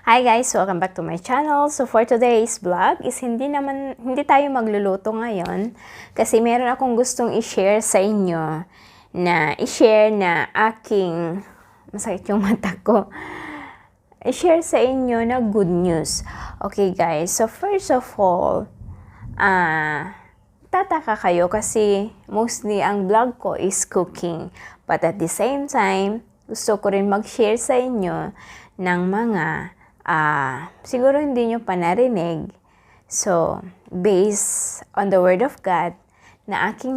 Hi guys! Welcome back to my channel. So for today's vlog is hindi tayo magluluto ngayon kasi meron akong gustong i-share sa inyo na aking masakit yung mata ko. I-share sa inyo na good news. Okay guys, so first of all, tataka kayo kasi mostly ang vlog ko is cooking. But at the same time, gusto ko rin mag-share sa inyo ng mga siguro hindi nyo pa narinig. So, based on the Word of God na aking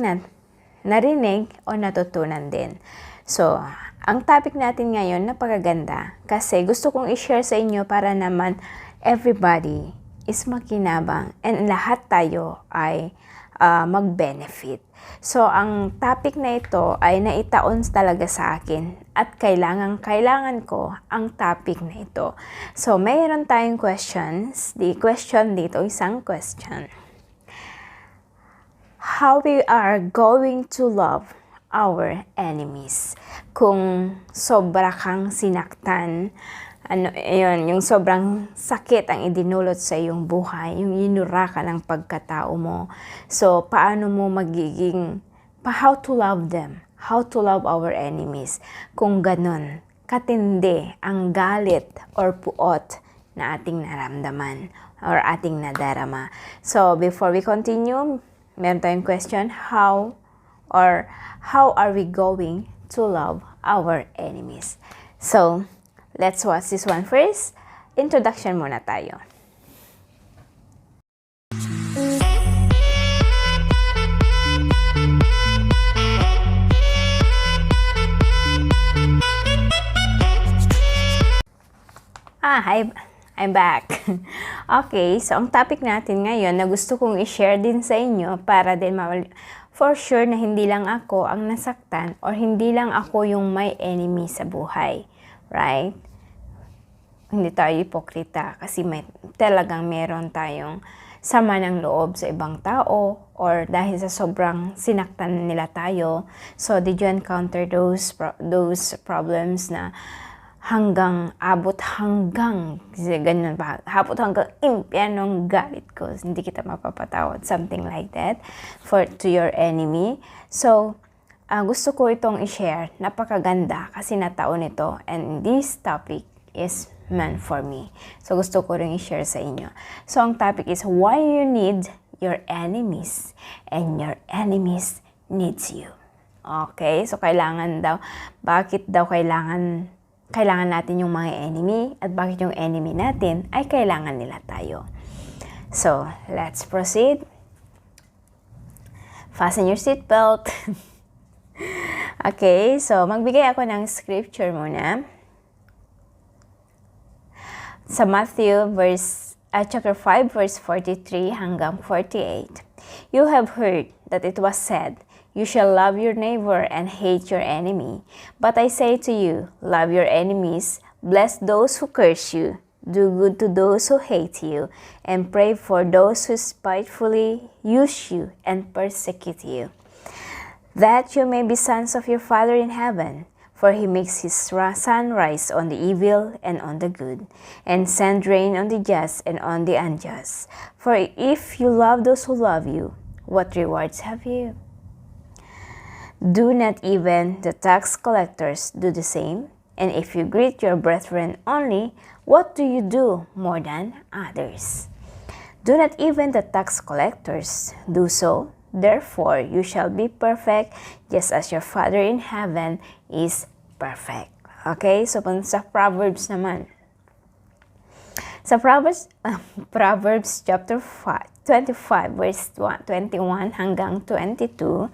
narinig o natutunan din. So, ang topic natin ngayon napakaganda kasi gusto kong i-share sa inyo para naman everybody is makinabang and lahat tayo ay mag-benefit. So, ang topic na ito ay naitaon talaga sa akin at kailangan ko ang topic na ito. So, mayroon tayong questions. The question dito, isang question. How we are going to love our enemies? Kung sobra kang sinaktan, yung sobrang sakit ang idinulot sa iyong buhay, yung inura ka ng pagkatao mo. So, paano mo how to love them? How to love our enemies? Kung ganun, katindi ang galit or puot na ating naramdaman or ating nadarama. So, before we continue, meron tayong question, how are we going to love our enemies? So, let's watch this one first. Introduction muna tayo. I'm back. Okay, so ang topic natin ngayon na gusto kong i-share din sa inyo para din for sure na hindi lang ako ang nasaktan or hindi lang ako yung may enemy sa buhay. Right? Hindi tayo hipokrita kasi talagang meron tayong sama ng loob sa ibang tao or dahil sa sobrang sinaktan nila tayo. So, did you encounter those problems na abot hanggang impyanong galit ko, hindi kita mapapatawad, something like that to your enemy. So, gusto ko itong i-share, napakaganda kasi nataon ito and this topic is meant for me. So, gusto ko rin i-share sa inyo. So, ang topic is why you need your enemies and your enemies needs you. Okay? So, bakit daw kailangan natin yung mga enemy at bakit yung enemy natin ay kailangan nila tayo. So, let's proceed. Fasten your seatbelt. Okay, so magbigay ako ng scripture muna. Sa Matthew chapter 5 verse 43 hanggang 48. You have heard that it was said, you shall love your neighbor and hate your enemy. But I say to you, love your enemies, bless those who curse you, do good to those who hate you, and pray for those who spitefully use you and persecute you, that you may be sons of your Father in heaven. For he makes his sun rise on the evil and on the good, and send rain on the just and on the unjust. For if you love those who love you, what rewards have you? Do not even the tax collectors do the same? And if you greet your brethren only, what do you do more than others? Do not even the tax collectors do so? Therefore, you shall be perfect, just as your Father in heaven is perfect. Okay? So, sa Proverbs naman. Sa Proverbs chapter 25, verse 21 hanggang 22,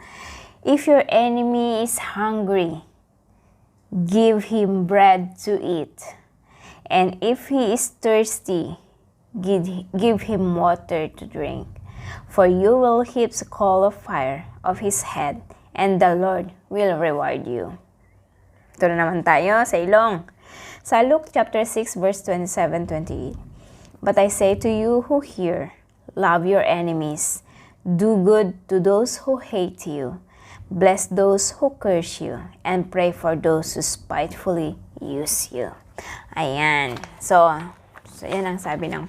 if your enemy is hungry, give him bread to eat. And if he is thirsty, give him water to drink. For you will heap the coal of fire of his head, and the Lord will reward you. Ito na naman tayo sa ilong. Sa Luke chapter 6 verse 27-28. But I say to you who hear, love your enemies, do good to those who hate you, bless those who curse you, and pray for those who spitefully use you. Ayan. So, So, yan ang sabi ng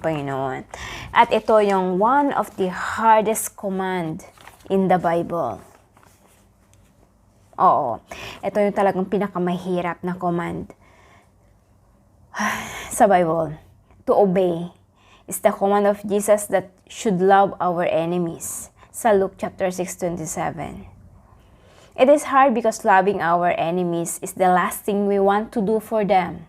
Panginoon. At ito yung one of the hardest command in the Bible. Oo. Ito yung talagang pinakamahirap na command sa Bible. To obey is the command of Jesus that should love our enemies. Sa Luke chapter 6:27. It is hard because loving our enemies is the last thing we want to do for them.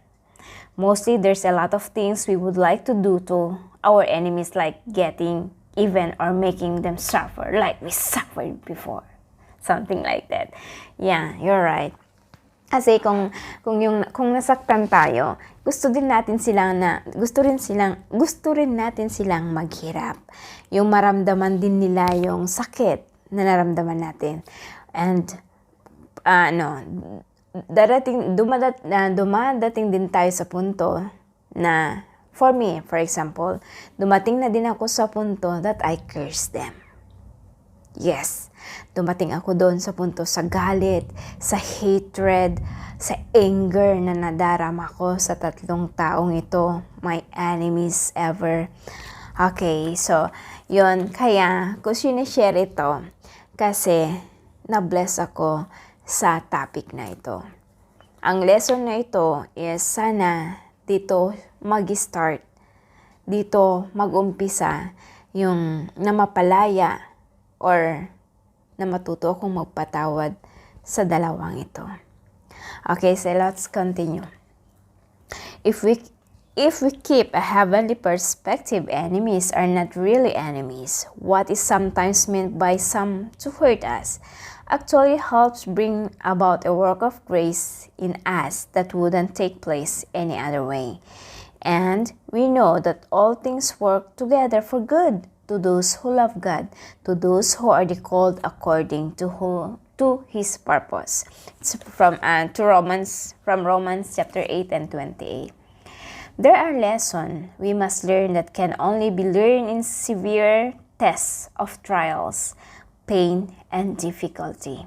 Mostly, there's a lot of things we would like to do to our enemies, like getting even or making them suffer like we suffered before. Something like that. Yeah, you're right. Kasi kung nasaktan tayo, gusto rin natin silang maghirap. Yung maramdaman din nila yung sakit na naramdaman natin. And dumadating din tayo sa punto na, for me, for example, dumating na din ako sa punto that I curse them. Yes, dumating ako doon sa punto sa galit, sa hatred, sa anger na nadarama ko sa tatlong taong ito, my enemies ever. Okay, so, yun, kaya ko sinishare ito kasi na-bless ako sa topic na ito. Ang lesson na ito is sana dito mag-start, dito mag-umpisa yung na mapalaya or na matuto akong magpatawad sa dalawang ito. Okay, so let's continue. If we keep a heavenly perspective, enemies are not really enemies. What is sometimes meant by some to hurt us actually helps bring about a work of grace in us that wouldn't take place any other way. And we know that all things work together for good to those who love God, to those who are called according to His purpose. It's from Romans chapter 8 and 28. There are lessons we must learn that can only be learned in severe tests of trials, pain, and difficulty.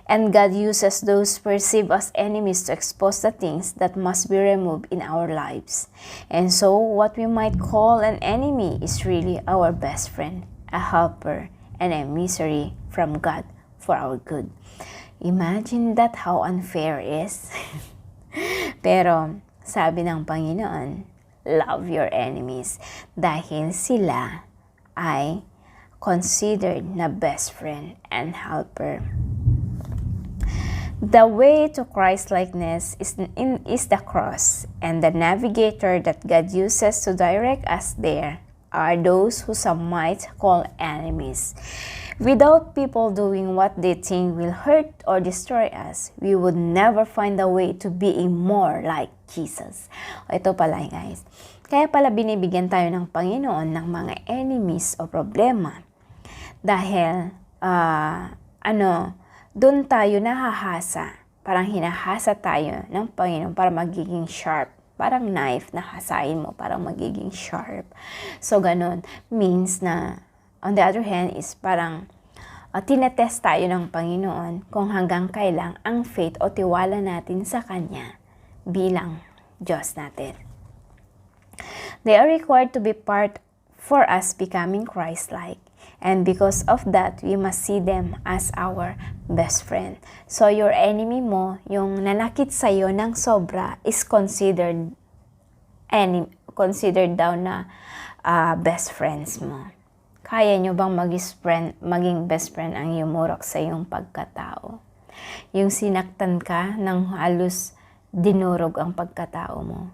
And God uses those perceived as enemies to expose the things that must be removed in our lives. And so, what we might call an enemy is really our best friend, a helper, and a misery from God for our good. Imagine that how unfair is. Pero, sabi ng Panginoon, love your enemies dahil sila ay considered na best friend and helper. The way to Christ-likeness is the cross, and the navigator that God uses to direct us there are those who some might call enemies. Without people doing what they think will hurt or destroy us, we would never find a way to being more like Jesus. Ito pala guys. Kaya pala binibigyan tayo ng Panginoon ng mga enemies o problema. Dahil, doon tayo nahahasa. Parang hinahasa tayo ng Panginoon para magiging sharp. Parang knife na hasain mo para magiging sharp. So, ganun. Means na, on the other hand, is parang tinetest tayo ng Panginoon kung hanggang kailan ang faith o tiwala natin sa Kanya bilang Diyos natin. They are required to be part for us becoming Christ-like. And because of that, we must see them as our best friend. So, your enemy mo, yung nanakit sa'yo ng sobra, is considered daw na best friends mo. Kaya nyo bang maging best friend ang yumurok sa iyong pagkatao? Yung sinaktan ka ng halos dinurog ang pagkatao mo.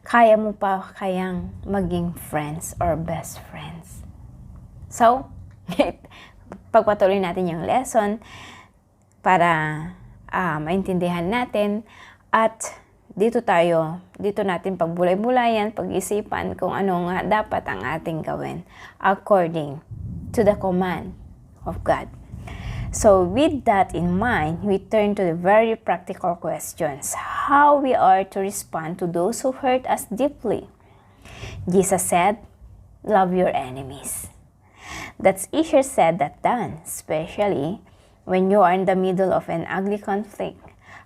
Kaya mo pa kayang maging friends or best friends? So, pagpatuloy natin yung lesson para maintindihan natin at dito natin pagbulay-bulayan, pag-isipan kung ano nga dapat ang ating gawin according to the command of God. So with that in mind, we turn to the very practical questions. How we are to respond to those who hurt us deeply. Jesus said, love your enemies. That's easier said than done, especially when you are in the middle of an ugly conflict.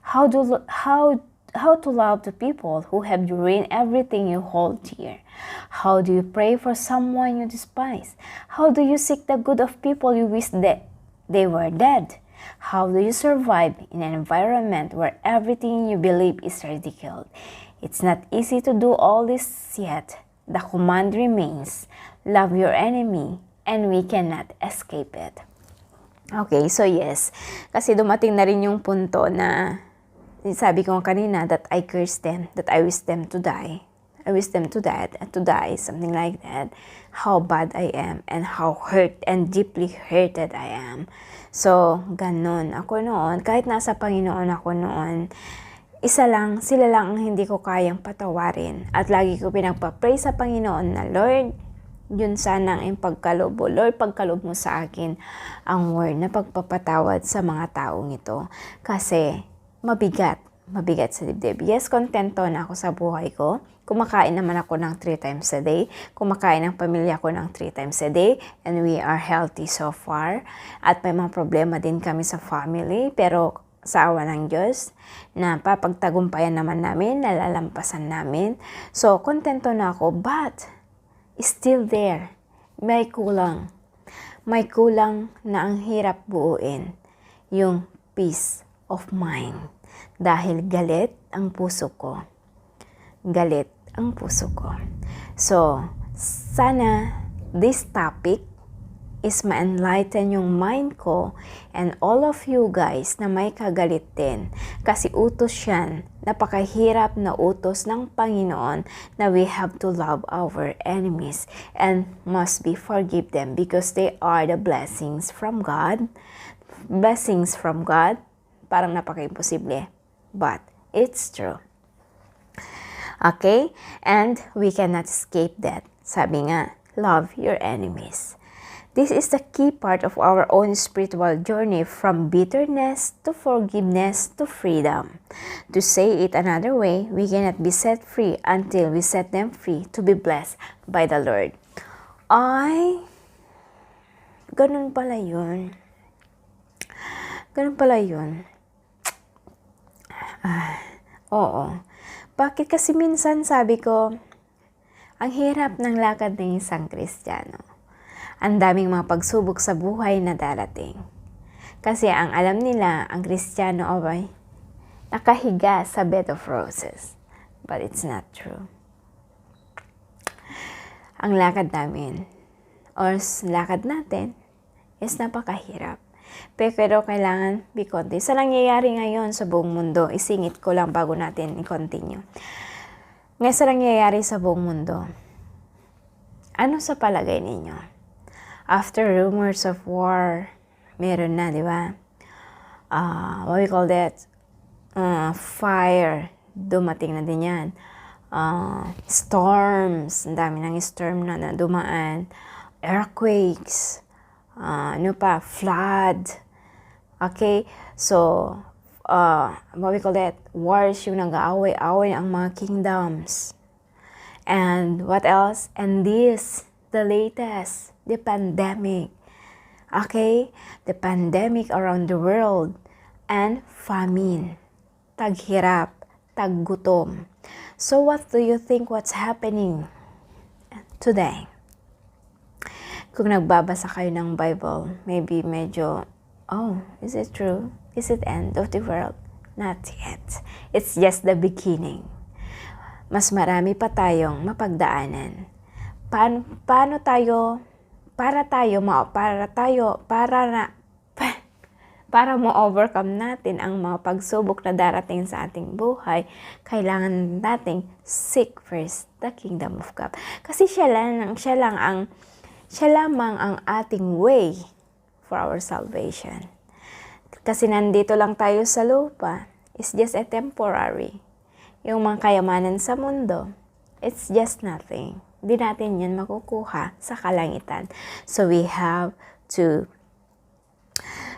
How how to love the people who have ruined everything you hold dear? How do you pray for someone you despise? How do you seek the good of people you wish that they were dead? How do you survive in an environment where everything you believe is ridiculed? It's not easy to do all this, yet the command remains, love your enemy, and we cannot escape it. Okay, so yes, kasi dumating na rin yung punto na sabi ko kanina that I curse them, that I wish them to die. I wish them to die, something like that. How bad I am and how hurt and deeply hurted I am. So, ganun. Ako noon, kahit nasa Panginoon ako noon, sila lang ang hindi ko kayang patawarin. At lagi ko pinagpa-pray sa Panginoon na, Lord, yun sana ang pagkalob mo. Lord, pagkalob mo sa akin ang word na pagpapatawad sa mga taong ito. Kasi mabigat sa dibdib. Yes, kontento na ako sa buhay ko. Kumakain naman ako ng 3 times a day. Kumakain ng pamilya ko ng 3 times a day. And we are healthy so far. At may mga problema din kami sa family. Pero sa awa ng Diyos, na papagtagumpayan naman namin, nalalampasan namin. So, kontento na ako. But still there, may kulang. May kulang na ang hirap buuin, yung peace of mind. Dahil galit ang puso ko. Galit ang puso ko. So, sana this topic is ma-enlighten yung mind ko and all of you guys na may kagalit din. Kasi utos yan, napakahirap na utos ng Panginoon na we have to love our enemies and must be forgive them because they are the blessings from God. Blessings from God, parang napaka-imposible, but it's true. Okay? And we cannot escape that. Sabi nga, love your enemies. This is the key part of our own spiritual journey from bitterness to forgiveness to freedom. To say it another way, we cannot be set free until we set them free to be blessed by the Lord. Ay, ganun pala yun. Ganun pala yun. Oo. Bakit kasi minsan sabi ko, ang hirap ng lakad ng isang Kristiyano. Ang daming mga pagsubok sa buhay na darating. Kasi ang alam nila, ang Kristiyano ay nakahiga sa bed of roses. But it's not true. Ang lakad namin, or lakad natin, is napakahirap. Pero kailangan be konti. Sa nangyayari ngayon sa buong mundo, isingit ko lang bago natin i-continue. Ngayon sa nangyayari sa buong mundo, ano sa palagay ninyo? After rumors of war, meron na, di ba? What we call that? Fire. Dumating na din yan. Storms. Ang dami ng storm na dumaan. Earthquakes. Flood. Okay? So, what we call that? Wars, yung nag-aaway-aaway ang mga kingdoms. And what else? And this, the latest, the pandemic. Okay? The pandemic around the world and famine. Taghirap, taggutom. So what do you think what's happening today? Kung nagbabasa kayo ng Bible, maybe medyo, is it true? Is it end of the world? Not yet. It's just the beginning. Mas marami pa tayong mapagdaanan. Para ma-overcome natin ang mga pagsubok na darating sa ating buhay, kailangan nating seek first the kingdom of God. Kasi siya lamang ang ating way for our salvation. Kasi nandito lang tayo sa lupa, it's just a temporary. Yung mga kayamanan sa mundo, it's just nothing. Di natin yan makukuha sa kalangitan. So we have to,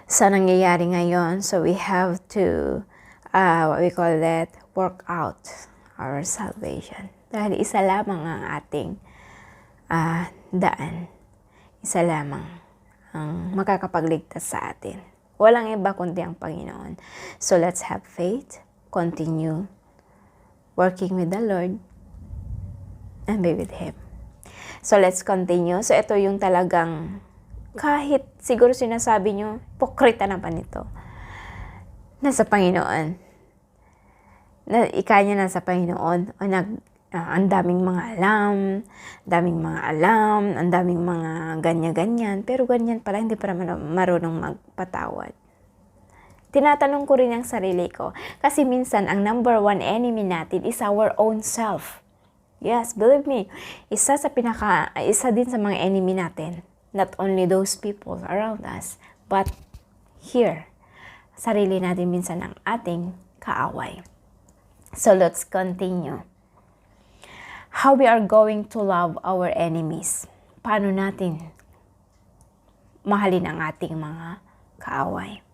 sa nangyayari ngayon, so we have to, what we call that, work out our salvation. Dahil isa lamang ang ating daan. Isa lamang ang makakapagligtas sa atin. Walang iba kundi ang Panginoon. So let's have faith, continue working with the Lord, and be with Him. So let's continue. So ito yung talagang, kahit siguro sinasabi nyo, pokrita na pa nito. Nasa Panginoon. Ika niya nasa Panginoon. O ang daming mga alam, ang daming mga ganyan-ganyan. Pero ganyan pala, hindi pa marunong magpatawad. Tinatanong ko rin ang sarili ko. Kasi minsan, ang number one enemy natin is our own self. Yes, believe me. Isa din sa mga enemy natin. Not only those people around us, but here. Sarili natin minsan ang ating kaaway. So let's continue. How we are going to love our enemies. Paano natin mahalin ang ating mga kaaway?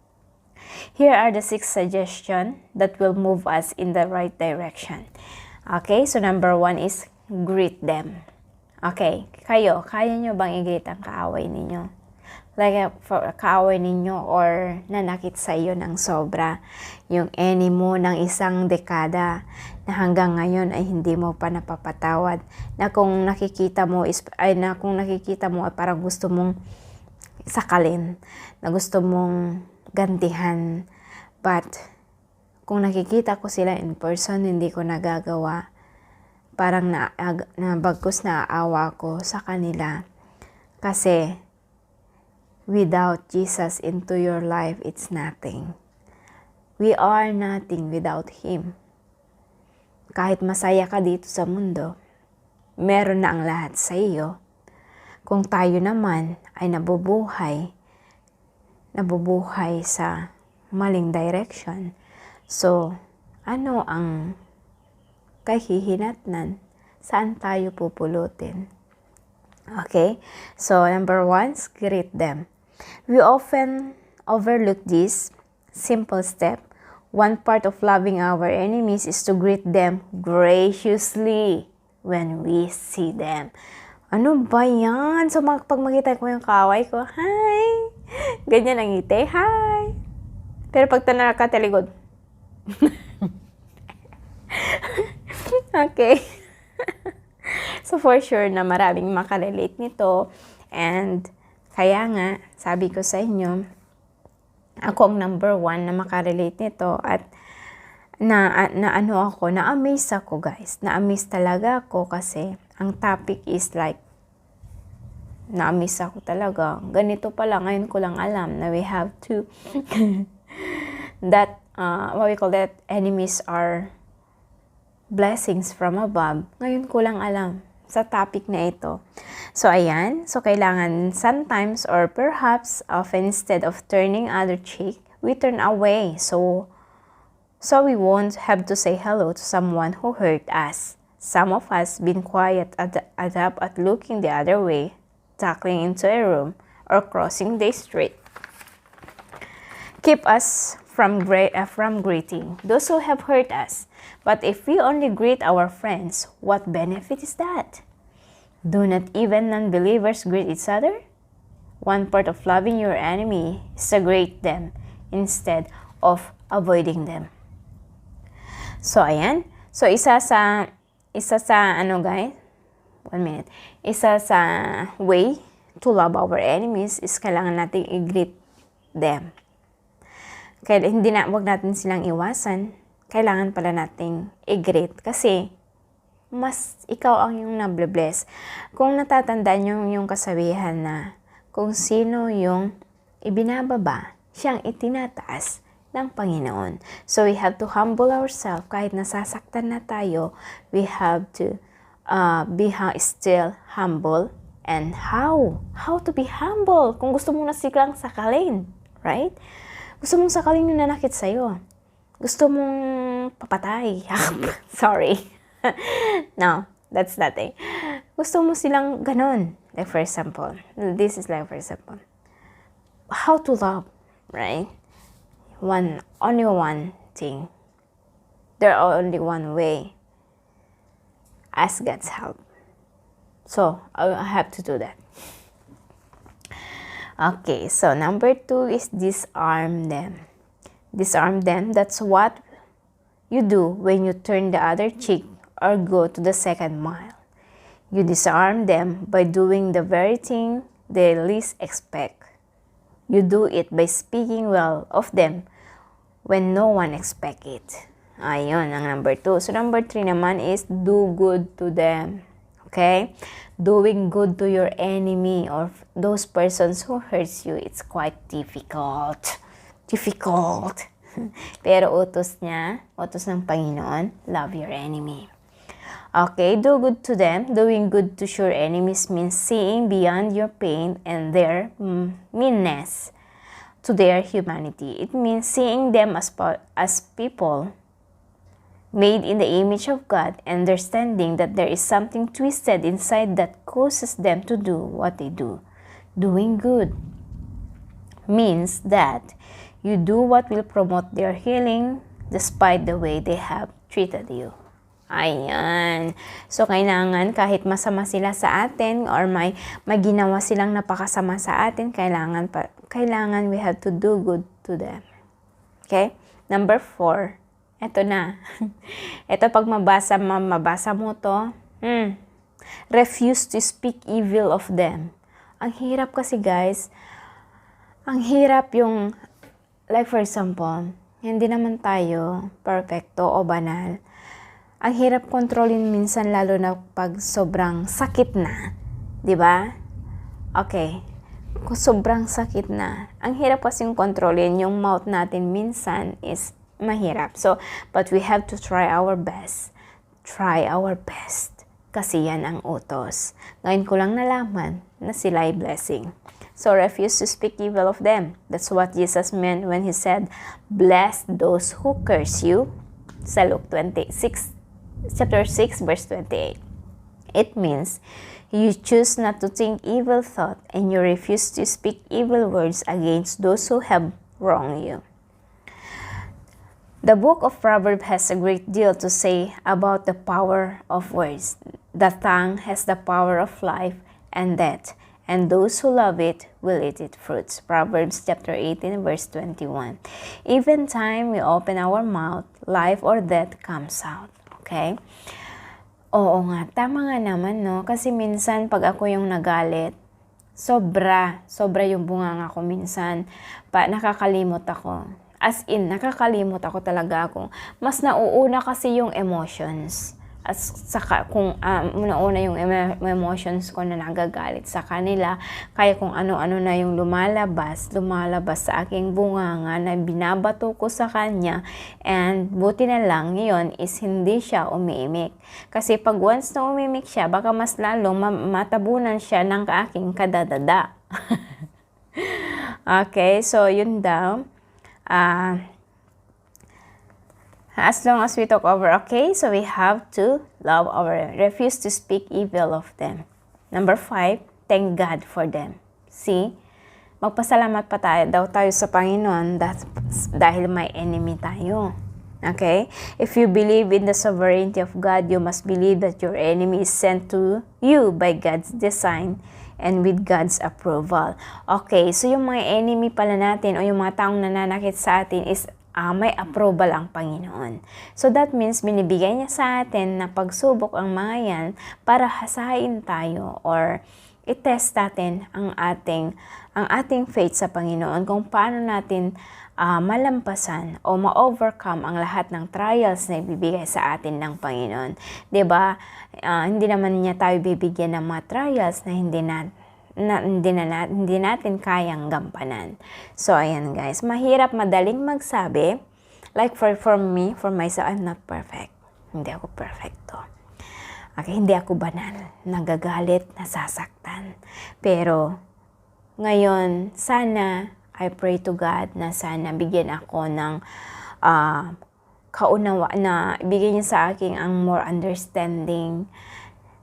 Here are the 6 suggestions that will move us in the right direction. Okay, so number 1 is greet them. Okay, kaya nyo bang i-greet ang kaaway ninyo? Like, for kaaway ninyo or nanakit sa iyo ng sobra. Yung enemy mo ng isang dekada na hanggang ngayon ay hindi mo pa napapatawad. Na kung nakikita mo ay parang gusto mong sakalin. Na gusto mong gantihan. But, kung nakikita ko sila in person, hindi ko nagagawa. Parang bagkus naaawa ko sa kanila. Kasi, without Jesus into your life, it's nothing. We are nothing without Him. Kahit masaya ka dito sa mundo, meron na ang lahat sa iyo. Kung tayo naman ay nabubuhay sa maling direction, so, ano ang kahihinatnan? Saan tayo pupulutin? Okay? So, number 1, greet them. We often overlook this simple step. One part of loving our enemies is to greet them graciously when we see them. Ano ba yan? So, pag makita ko yung kaaway ko, hi! Ganyan ang ngiti, hi! Pero pag nakataligod, okay. So for sure na maraming makarelate nito. And kaya nga, sabi ko sa inyo, ako ang number 1 na makarelate nito. At na-amaze ako guys. Na-amaze talaga ako kasi ang topic is like, na-amaze ako talaga. Ganito pala, ngayon ko lang alam na we have to that what we call that enemies are blessings from above. Ngayon ko lang alam sa topic na ito. So ayan, so kailangan sometimes or perhaps often instead of turning other cheek, we turn away. So we won't have to say hello to someone who hurt us. Some of us been quiet adapt at looking the other way, tackling into a room or crossing the street. Keep us from greeting those who have hurt us. But if we only greet our friends, what benefit is that? Do not even non-believers greet each other? One part of loving your enemy is to greet them instead of avoiding them. So ayan. So isa sa guys, 1 minute. Isa sa way to love our enemies is kailangan nating i-greet them. Kaya wag natin silang iwasan. Kailangan pala nating i-greet kasi mas ikaw ang yung nabless. Kung natatandaan yung kasabihan na kung sino yung ibinababa, siyang itinataas ng Panginoon. So we have to humble ourselves kahit nasasaktan na tayo. We have to be still humble. And how to be humble? Kung gusto mo na silang sakalin, right? Gusto mong sakalin yung nanakit sa'yo. Gusto mong papatay. Sorry. No, that's nothing. Gusto mo silang ganon. Like for example, this is like for example. How to love, right? Only one thing. There are only one way. Ask God's help. So, I have to do that. Okay, so number 2 is disarm them. Disarm them, that's what you do when you turn the other cheek or go to the second mile. You disarm them by doing the very thing they least expect. You do it by speaking well of them when no one expects it. Ayun, ang number 2. So, number 3 naman is do good to them. Okay? Doing good to your enemy or those persons who hurts you, it's quite difficult. Difficult. Pero utos niya, utos ng Panginoon, love your enemy. Okay, do good to them. Doing good to your enemies means seeing beyond your pain and their meanness to their humanity. It means seeing them as people made in the image of God, understanding that there is something twisted inside that causes them to do what they do. Doing good means that you do what will promote their healing despite the way they have treated you. Ayan. So, kailangan kahit masama sila sa atin or may ginawa silang napakasama sa atin, kailangan we have to do good to them. Okay? Number 4. Ito na. Ito pag mabasa mo to. Refuse to speak evil of them. Ang hirap kasi guys. Ang hirap yung, like for example, hindi naman tayo perfecto o banal. Ang hirap kontrolin minsan lalo na pag sobrang sakit na. 'Di ba? Okay. Kung sobrang sakit na, ang hirap kasing kontrolin yung mouth natin minsan is mahirap. So, but we have to try our best. Try our best. Kasi yan ang utos. Ngayon ko lang nalaman na sila ay blessing. So, refuse to speak evil of them. That's what Jesus meant when He said, bless those who curse you. Sa Luke chapter 6, verse 28. It means you choose not to think evil thought and you refuse to speak evil words against those who have wronged you. The book of Proverbs has a great deal to say about the power of words. The tongue has the power of life and death, and those who love it will eat its fruits. Proverbs chapter 18, verse 21. Even time we open our mouth, life or death comes out. Okay? Oo nga, tama nga naman, no? Kasi minsan, pag ako yung nagalit, sobra yung bunganga ko minsan. Nakakalimot ako. As in, nakakalimot ako talaga ako. Mas nauuna kasi yung emotions. At saka, kung nauna yung emotions ko na nagagalit sa kanila, kaya kung ano-ano na yung lumalabas sa aking bunganga na binabato ko sa kanya, and buti na lang ngayon is hindi siya umiimik. Kasi pag once na umimik siya, baka mas lalong matabunan siya ng aking kadadada. Okay, so yun daw. As long as we talk over, okay, so we have to love refuse to speak evil of them. Number 5, thank God for them. See, magpasalamat pa tayo sa Panginoon dahil may enemy tayo. Okay? If you believe in the sovereignty of God, you must believe that your enemy is sent to you by God's design and with God's approval. Okay, so yung mga enemy pala natin o yung mga taong nananakit sa atin is may approval ang Panginoon. So that means binibigay niya sa atin na pagsubok ang mga yan para hasain tayo or i-test natin ang ating faith sa Panginoon kung paano natin malampasan o ma-overcome ang lahat ng trials na ibibigay sa atin ng Panginoon. 'Di ba? Hindi naman niya tayo bibigyan ng mga trials na hindi natin kayang gampanan. So, ayan guys. Mahirap madaling magsabi. Like for me, for myself, I'm not perfect. Hindi ako perfecto. Okay, hindi ako banal. Nagagalit, nasasaktan. Pero, ngayon, sana, I pray to God na sana bigyan ako ng kaunawa na bigyan niya sa akin ang more understanding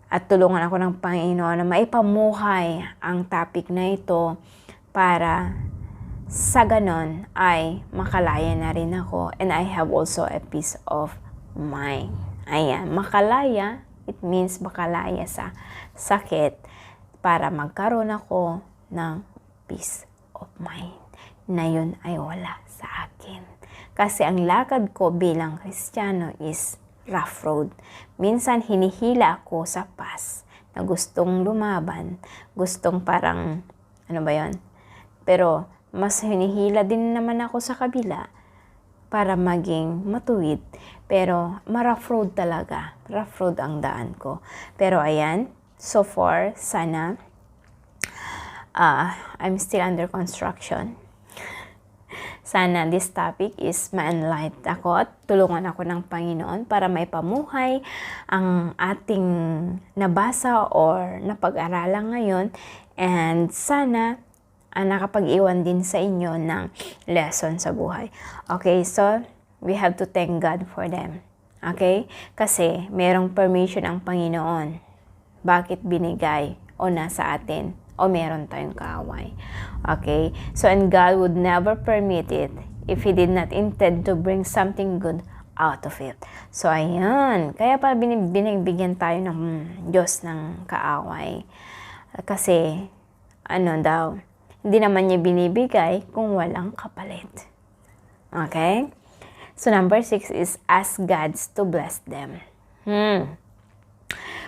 at tulungan ako ng Panginoon na maipamuhay ang topic na ito para sa ganon ay makalaya na rin ako and I have also a peace of mind. Ayan, makalaya, it means makalaya sa sakit para magkaroon ako ng peace of mind na yun ay wala sa akin. Kasi ang lakad ko bilang Kristiyano is rough road. Minsan hinihila ako sa path na gustong lumaban, gustong parang, ano ba yon? Pero mas hinihila din naman ako sa kabila para maging matuwid. Pero rough road talaga. Rough road ang daan ko. Pero ayan, so far, sana I'm still under construction. Sana this topic is ma-enlight ako at tulungan ako ng Panginoon para may pamuhay ang ating nabasa or napag-aralan ngayon. And sana nakapag-iwan din sa inyo ng lesson sa buhay. Okay, so we have to thank God for them. Okay? Kasi merong permission ang Panginoon. Bakit binigay o nasa atin o meron tayong kaaway. Okay? So, and God would never permit it if He did not intend to bring something good out of it. So, ayan. Kaya pa binibigyan tayo ng Diyos ng kaaway. Kasi, hindi naman niya binibigay kung walang kapalit. Okay? So, number 6 is ask God to bless them.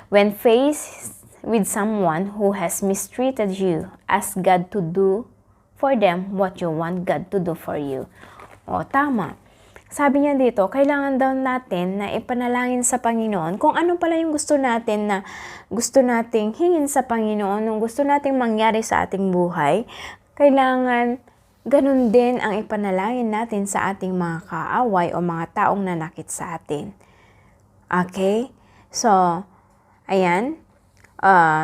When faced with someone who has mistreated you, ask God to do for them what you want God to do for you. O, tama. Sabi niya dito, kailangan daw natin na ipanalangin sa Panginoon kung ano pala yung gusto natin na gusto nating hingin sa Panginoon, yung gusto nating mangyari sa ating buhay. Kailangan ganun din ang ipanalangin natin sa ating mga kaaway o mga taong nanakit sa atin. Okay? So, ayan.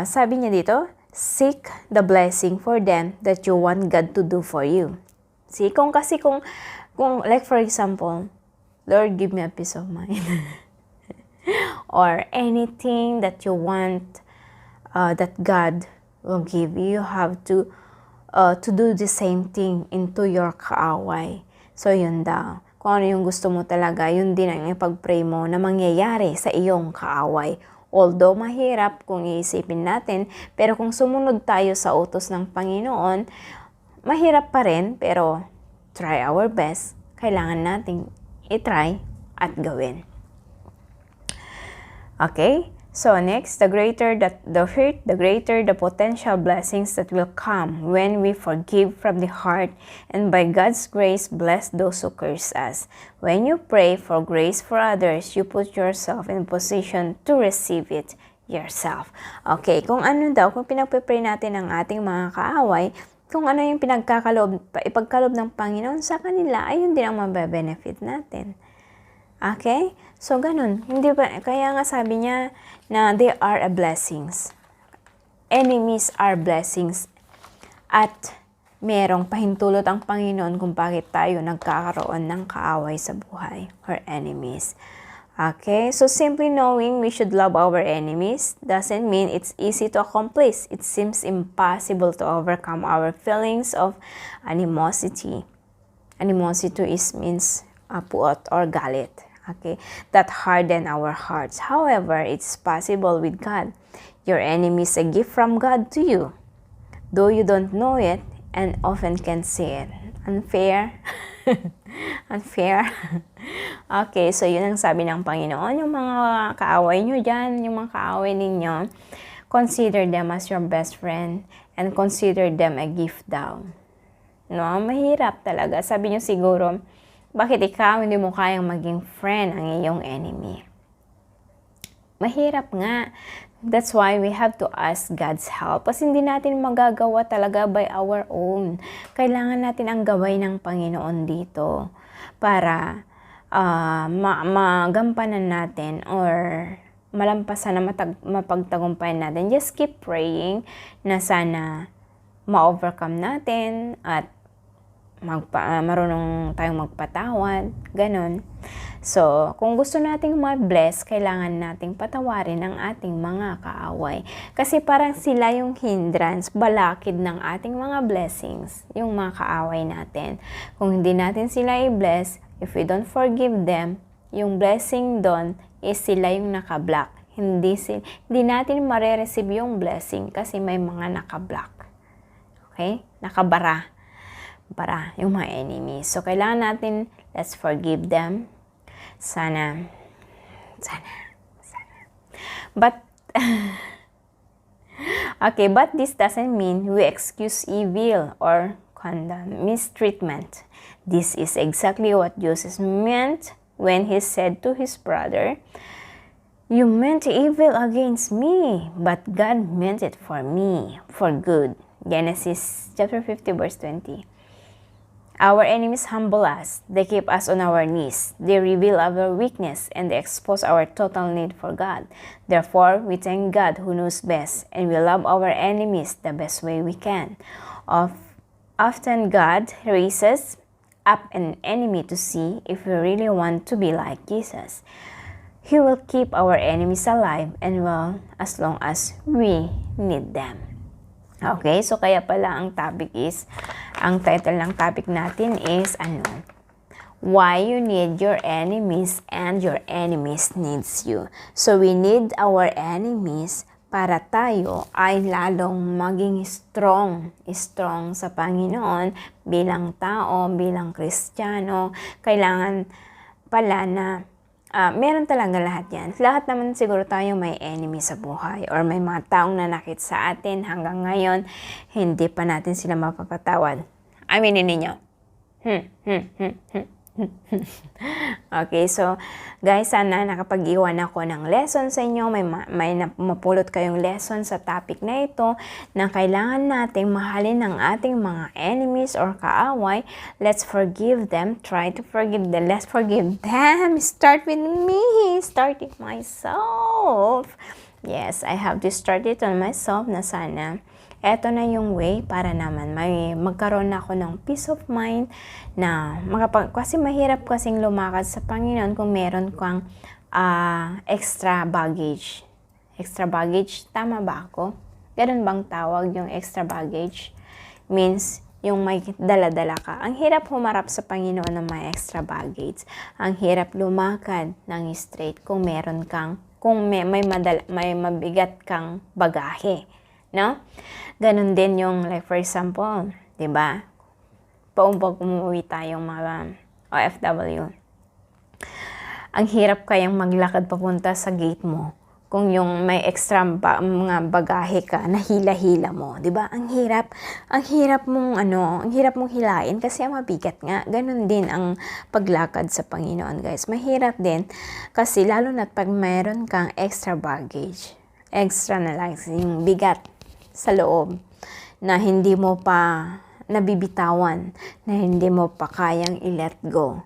Sabi niya dito, seek the blessing for them that you want God to do for you. See, kung like for example, Lord, give me a peace of mind. Or anything that you want that God will give you, you have to do the same thing into your kaaway. So, yun daw. Kung ano yung gusto mo talaga, yun din ang ipag-pray mo na mangyayari sa iyong kaaway. Although mahirap kung iisipin natin, pero kung sumunod tayo sa utos ng Panginoon, mahirap pa rin, pero try our best. Kailangan nating i-try at gawin. Okay? So next, the greater the hurt, the greater the potential blessings that will come when we forgive from the heart and by God's grace bless those who curse us. When you pray for grace for others, you put yourself in position to receive it yourself. Okay, kung pinagpe-pray natin ang ating mga kaaway, kung ano yung ipagkaloob ng Panginoon sa kanila, ayun din ang mabe-benefit natin. Okay? So, ganun. Hindi ba, kaya nga sabi niya na they are a blessings. Enemies are blessings. At merong pahintulot ang Panginoon kung bakit tayo nagkakaroon ng kaaway sa buhay or enemies. Okay? So, simply knowing we should love our enemies doesn't mean it's easy to accomplish. It seems impossible to overcome our feelings of animosity. Animosity means puot or galit. Okay, that harden our hearts. However, it's possible with God. Your enemy is a gift from God to you, though you don't know it and often can see it. Unfair? Unfair? Okay, so yun ang sabi ng Panginoon. Yung mga kaaway nyo dyan, yung mga kaaway ninyo, consider them as your best friend and consider them a gift daw. No, mahirap talaga. Sabi nyo siguro, bakit ikaw hindi mo kayang maging friend ang iyong enemy? Mahirap nga. That's why we have to ask God's help. Kasi hindi natin magagawa talaga by our own. Kailangan natin ang gabay ng Panginoon dito para magampanan natin or malampasan na mapagtagumpayan natin. Just keep praying na sana ma-overcome natin at marunong tayong magpatawad, ganon. So, kung gusto nating ma-bless, kailangan nating patawarin ang ating mga kaaway. Kasi parang sila yung hindrance, balakid ng ating mga blessings, yung mga kaaway natin. Kung hindi natin sila i-bless, if we don't forgive them, yung blessing doon is sila yung naka-block. Hindi natin mare-receive yung blessing kasi may mga naka-block. Okay? Nakabara. Yung mga enemies. So, kailangan natin Let's forgive them. Sana. But, okay, but this doesn't mean we excuse evil or condemn mistreatment. This is exactly what Jesus meant when he said to his brother, "You meant evil against me, but God meant it for me, for good." Genesis chapter 50, verse 20. Our enemies humble us. They keep us on our knees. They reveal our weakness and they expose our total need for God. Therefore, we thank God who knows best, and we love our enemies the best way we can. Often God raises up an enemy to see if we really want to be like Jesus. He will keep our enemies alive and well as long as we need them. Okay, so kaya pala ang title ng topic natin is why you need your enemies and your enemies needs you. So we need our enemies para tayo ay lalong maging strong sa Panginoon bilang tao, bilang Kristiyano. Kailangan pala na meron talaga lahat yan. Lahat naman siguro tayo may enemy sa buhay or may mga taong nanakit sa atin hanggang ngayon, hindi pa natin sila mapapatawad. Aminin ninyo. Okay, so guys, sana nakapag-iwan ako ng lesson sa inyo. May mapulot kayong lesson sa topic na ito na kailangan nating mahalin ng ating mga enemies or kaaway. Let's forgive them. Try to forgive them. Let's forgive them. Start with me. Start with myself. Yes, I have to start it on myself na sana eto na yung way para naman magkaroon ako ng peace of mind na kasi mahirap kasing lumakad sa Panginoon kung meron kang extra baggage. Extra baggage, tama ba ako? Ganun bang tawag yung extra baggage? Means, yung may dala-dala ka. Ang hirap humarap sa Panginoon ng may extra baggage. Ang hirap lumakad ng straight kung meron kang, may mabigat kang bagahe. No? Ganon din yung, like for example, diba? Pag umuwi tayong mga OFW. Ang hirap kayang maglakad papunta sa gate mo kung yung may extra mga bagahe ka na hila-hila mo, 'di ba? Ang hirap mong hilain kasi mabigat nga. Ganon din ang paglakad sa Panginoon, guys. Mahirap din kasi lalo na pag mayroon kang extra baggage. Extra na lang yung bigat sa loob na hindi mo pa nabibitawan, na hindi mo pa kayang i-let go.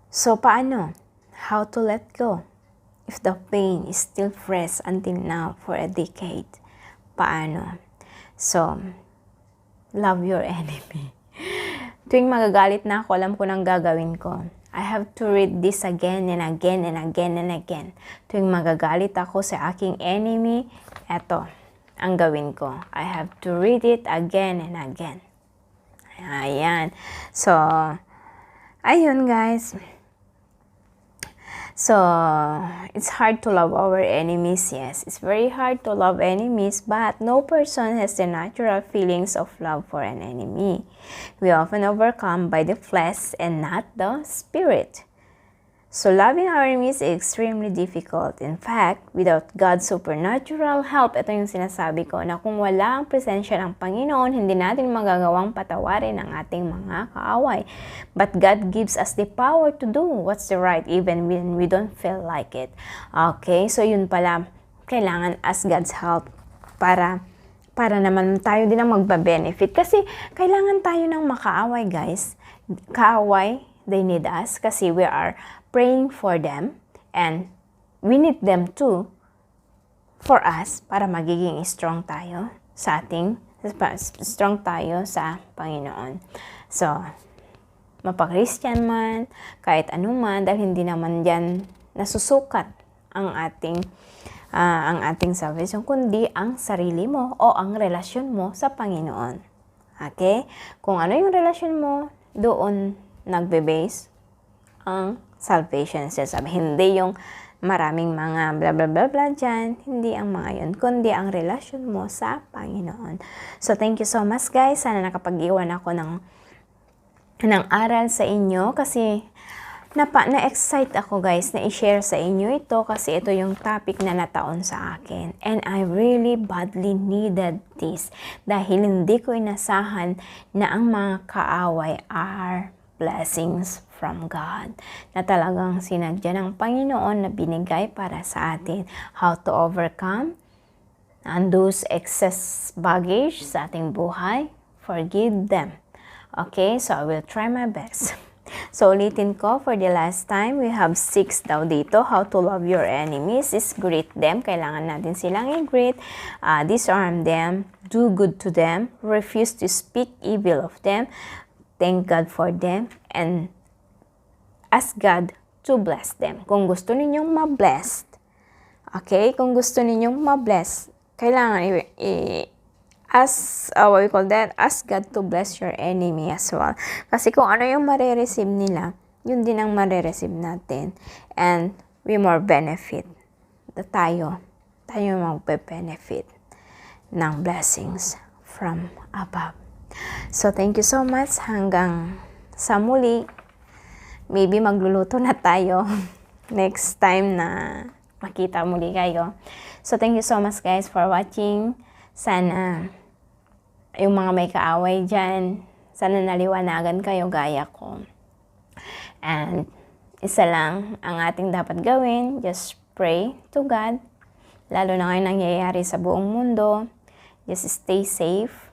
So, paano? How to let go? If the pain is still fresh until now for a decade, paano? So, love your enemy. Tuwing magagalit na ako, alam ko nang gagawin ko. I have to read this again and again and again and again. Tuwing magagalit ako sa aking enemy, eto ang gawin ko. I have to read it again and again. Ayan. So, ayun guys. So, it's hard to love our enemies, yes. It's very hard to love enemies, but no person has the natural feelings of love for an enemy. We often overcome by the flesh and not the spirit. So, loving our enemies is extremely difficult. In fact, without God's supernatural help, ito yung sinasabi ko, na kung wala ang presensya ng Panginoon, hindi natin magagawang patawarin ang ating mga kaaway. But God gives us the power to do what's the right even when we don't feel like it. Okay, so yun pala, kailangan ask God's help para naman tayo din ang magba-benefit. Kasi kailangan tayo ng makaaway, guys. Kaaway, they need us kasi we are praying for them and we need them too for us para magiging strong tayo sa Panginoon. So, mapa-Christian man, kahit anuman, dahil hindi naman yan nasusukat ang ating salvation, kundi ang sarili mo o ang relasyon mo sa Panginoon. Okay? Kung ano yung relasyon mo, doon nagbe-base ang salvation. Sabi, hindi yung maraming mga bla bla bla bla dyan, hindi ang mga yun, kundi ang relasyon mo sa Panginoon. So, thank you so much guys. Sana nakapag-iwan ako ng aral sa inyo kasi Na-excite ako guys na i-share sa inyo ito kasi ito yung topic na nataon sa akin. And I really badly needed this dahil hindi ko inasahan na ang mga kaaway are blessings from God. Na talagang sinadya ng Panginoon na binigay para sa atin how to overcome and those excess baggage sa ating buhay. Forgive them. Okay, so I will try my best. So, ulitin ko, for the last time, we have 6 daw dito. How to love your enemies is greet them. Kailangan natin silang i-greet. Disarm them. Do good to them. Refuse to speak evil of them. Thank God for them. And ask God to bless them. Kung gusto ninyong ma-blessed, okay? Kung gusto ninyong ma-bless, kailangan ask God to bless your enemy as well. Kasi kung ano yung marireceive nila, yun din ang marireceive natin. And we more benefit. Tayo magbe-benefit ng blessings from above. So, thank you so much. Hanggang sa muli. Maybe magluluto na tayo next time na makita muli kayo. So, thank you so much guys for watching. Sana yung mga may kaaway dyan, sana naliwanagan kayo gaya ko. And isa lang ang ating dapat gawin, just pray to God. Lalo na ngayon nangyayari sa buong mundo. Just stay safe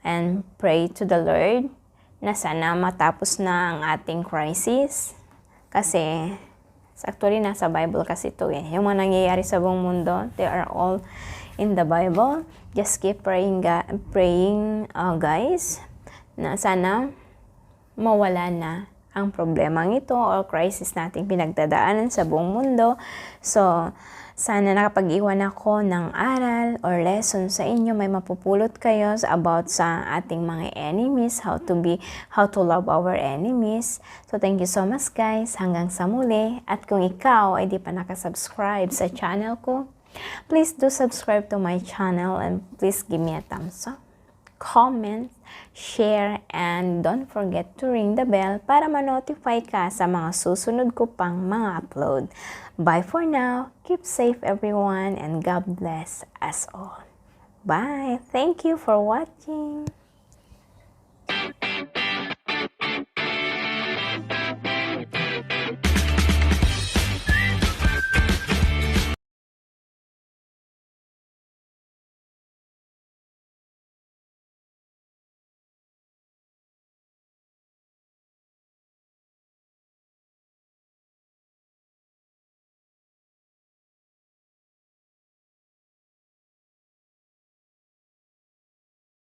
and pray to the Lord na sana matapos na ang ating crisis. Kasi, actually nasa Bible kasi ito eh. Yung mga nangyayari sa buong mundo, they are all in the Bible. Just keep praying guys, na sana mawala na ang problemang ito o crisis nating pinagdadaanan sa buong mundo. So, sana nakapag-iwan ako ng aral or lesson sa inyo, may mapupulot kayo about sa ating mga enemies, how to love our enemies. So, thank you so much guys. Hanggang sa muli. At kung ikaw ay di pa nakasubscribe sa channel ko, please do subscribe to my channel and please give me a thumbs up, comment, share, and don't forget to ring the bell para ma-notify ka sa mga susunod ko pang mga upload. Bye for now. Keep safe everyone and God bless us all. Bye. Thank you for watching.